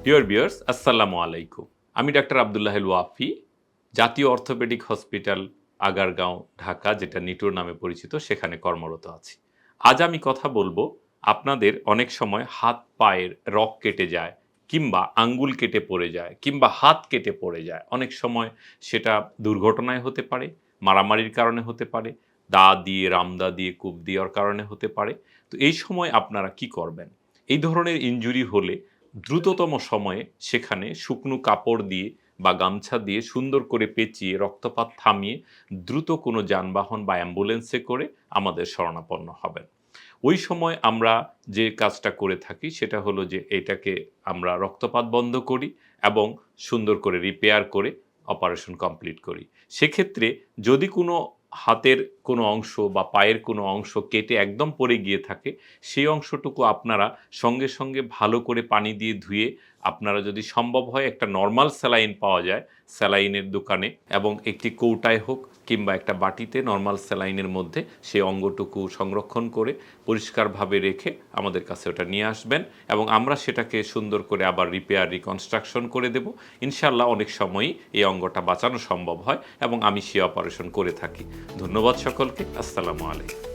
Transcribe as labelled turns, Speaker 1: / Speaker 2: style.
Speaker 1: Dear viewers, আসসালামু আলাইকুম। আমি ডাক্তার আব্দুল্লাহ আল ওয়াফি, জাতীয় অর্থোপেডিক হসপিটাল আগারগাঁও, ঢাকা, যেটা নিটোর নামে পরিচিত, সেখানে কর্মরত আছি। আজ আমি কথা বলবো, আপনাদের অনেক সময় হাত পায়ের রগ কেটে যায় কিংবা আঙ্গুল কেটে পড়ে যায় কিংবা হাত কেটে পড়ে যায়। অনেক সময় সেটা দুর্ঘটনায় হতে পারে, মারামারির কারণে হতে পারে, দা দিয়ে, রামদা দিয়ে কোপ দেওয়ার কারণে হতে পারে। তো এই সময় আপনারা কি করবেন? এই ধরনের ইনজুরি হলে দ্রুততম সময়ে সেখানে শুকনো কাপড় দিয়ে বা গামছা দিয়ে সুন্দর করে পেঁচিয়ে রক্তপাত থামিয়ে দ্রুত কোনো যানবাহন বা অ্যাম্বুলেন্সে করে আমাদের শরণাপন্ন হবেন। ওই সময় আমরা যে কাজটা করে থাকি সেটা হলো যে এটাকে আমরা রক্তপাত বন্ধ করি এবং সুন্দর করে রিপেয়ার করে অপারেশন কমপ্লিট করি। সেক্ষেত্রে যদি কোনো হাতের কোনো অংশ বা পায়ের কোনো অংশ কেটে একদম পড়ে গিয়ে থাকে, সেই অংশটুকু আপনারা সঙ্গে, সঙ্গে ভালো করে পানি দিয়ে ধুয়ে আপনারা যদি সম্ভব হয় একটা নরমাল স্যালাইন পাওয়া যায়, স্যালাইনের দোকানে, এবং একটি কৌটায় হোক কিংবা একটা বাটিতে নরমাল স্যালাইনের মধ্যে সেই অঙ্গটুকু সংরক্ষণ করে পরিষ্কারভাবে রেখে আমাদের কাছে ওটা নিয়ে আসবেন এবং আমরা সেটাকে সুন্দর করে আবার রিপেয়ার রিকনস্ট্রাকশন করে দেব। ইনশাআল্লাহ অনেক সময়ই এই অঙ্গটা বাঁচানো সম্ভব হয় এবং আমি সে অপারেশন করে থাকি। ধন্যবাদ সকলকে। আসসালামু আলাইকুম।